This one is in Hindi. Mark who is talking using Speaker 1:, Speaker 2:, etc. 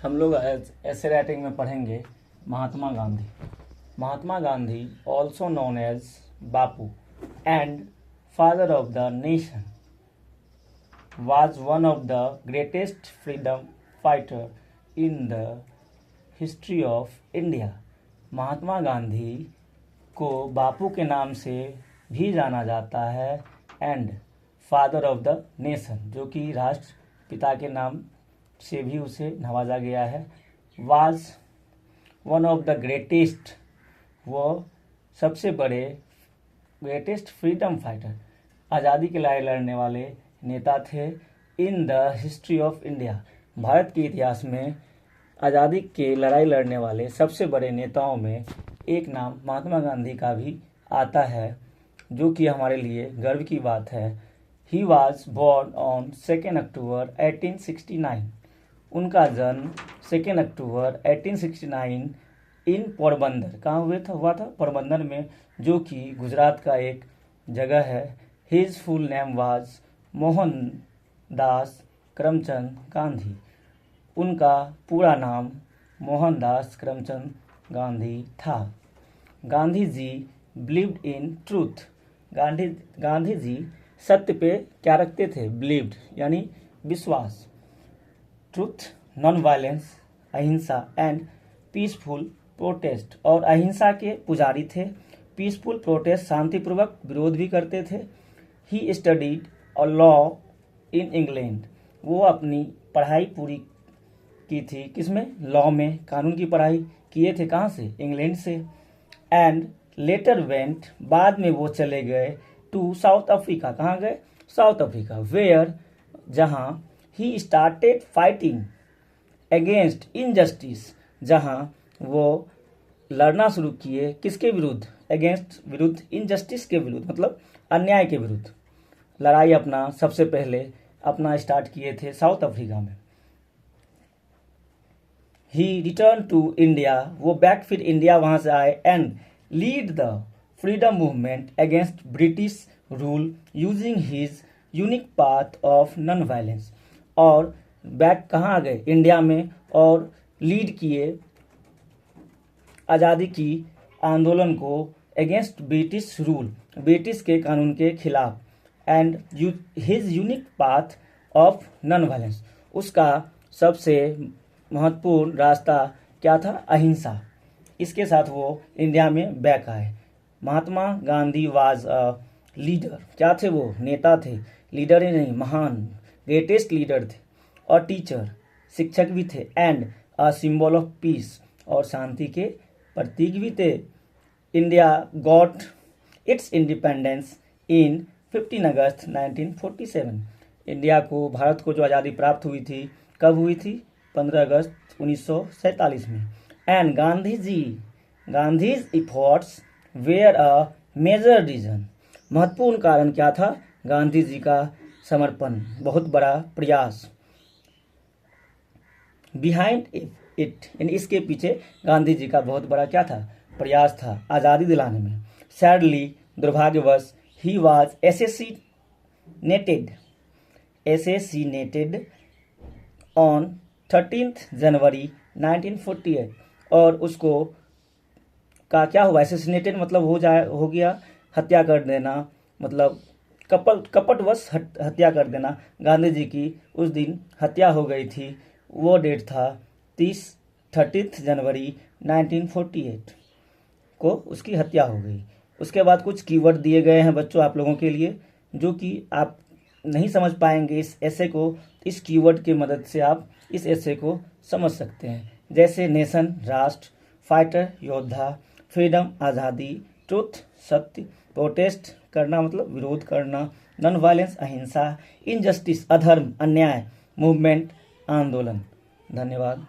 Speaker 1: हम लोग ऐसे राइटिंग में पढ़ेंगे Mahatma Gandhi. Mahatma Gandhi also known as Bapu and father of the nation was one of the greatest freedom fighter in the history of India। Mahatma Gandhi को बापू के नाम से भी जाना जाता है and father of the nation, जो कि राष्ट्र पिता के नाम से भी उसे नवाजा गया है। Was one of the greatest, वो सबसे बड़े ग्रेटेस्ट फ्रीडम फाइटर, आज़ादी के लड़ाई लड़ने वाले नेता थे। In the history of India, Bharat के इतिहास में आज़ादी के लड़ाई लड़ने वाले सबसे बड़े नेताओं में एक नाम महात्मा गांधी का भी आता है, जो कि हमारे लिए गर्व की बात है। ही वॉज बॉर्न ऑन 2 अक्टूबर 1869। उनका जन्म 2 अक्टूबर 1869 इन पोरबंदर, कहाँ हुआ था पोरबंदर में, जो कि गुजरात का एक जगह है। His full name was Mohandas Karamchand Gandhi. उनका पूरा नाम मोहनदास करमचंद गांधी था। Gandhi ji believed in truth. Gandhi ji सत्य पे क्या रखते थे? बिलीव्ड यानी विश्वास। ट्रूथ, नॉन वायलेंस, अहिंसा एंड पीसफुल प्रोटेस्ट, और अहिंसा के पुजारी थे। पीसफुल प्रोटेस्ट, शांतिपूर्वक विरोध भी करते थे। ही स्टडीड और लॉ इन इंग्लैंड। वो अपनी पढ़ाई पूरी की थी किसमें? लॉ में, कानून की पढ़ाई किए थे। कहाँ से? इंग्लैंड से। एंड लेटर वेंट, बाद में वो चले गए टू साउथ अफ्रीका। कहाँ गए? South Africa. वेयर, जहाँ he started fighting against injustice, जहाँ वो लड़ना शुरू किए किसके विरुद्ध? अगेंस्ट, विरुद्ध, इनजस्टिस के विरुद्ध, मतलब अन्याय के विरुद्ध लड़ाई अपना सबसे पहले अपना स्टार्ट किए थे साउथ अफ्रीका में। ही रिटर्न टू इंडिया, वो बैक फिर इंडिया वहां से आए। And lead the freedom movement against British rule using his unique path of non violence. और बैक कहाँ आ गए? इंडिया में, और लीड किए आज़ादी की आंदोलन को अगेंस्ट ब्रिटिश रूल, ब्रिटिश के कानून के खिलाफ। And his unique path of non violence, उसका सबसे महत्वपूर्ण रास्ता क्या था? अहिंसा। इसके साथ वो इंडिया में बैक आए। Mahatma Gandhi was a leader. क्या थे वो? नेता थे। लीडर ही नहीं, महान, ग्रेटेस्ट लीडर थे। और टीचर, शिक्षक भी थे। And a symbol of peace, और शांति के प्रतीक भी थे। India got its independence in 15 अगस्त 1947। इंडिया को, भारत को जो आज़ादी प्राप्त हुई थी, कब हुई थी? 15 अगस्त 1947 में। And Gandhi's efforts were a major reason. महत्वपूर्ण कारण क्या था? गांधी जी का समर्पण, बहुत बड़ा प्रयास। बिहाइंड इट, यानी इसके पीछे गांधी जी का बहुत बड़ा क्या था? प्रयास था आज़ादी दिलाने में। सैडली, दुर्भाग्यवश, ही वॉज assassinated ऑन 13 जनवरी 1948। और उसको का क्या हुआ? एसेसिनेटेड मतलब हो गया हत्या कर देना, मतलब कपटवश हत्या कर देना। गांधी जी की उस दिन हत्या हो गई थी। वो डेट था 30 जनवरी 1948 को उसकी हत्या हो गई। उसके बाद कुछ कीवर्ड दिए गए हैं बच्चों आप लोगों के लिए, जो कि आप नहीं समझ पाएंगे इस ऐसे को। इस कीवर्ड की मदद से आप इस ऐसे को समझ सकते हैं। जैसे नेशन, राष्ट्र, फाइटर, योद्धा, फ्रीडम, आज़ादी, ट्रुथ, सत्य, प्रोटेस्ट करना मतलब विरोध करना, नॉन वायलेंस, अहिंसा, इनजस्टिस, अधर्म, अन्याय, मूवमेंट, आंदोलन। धन्यवाद।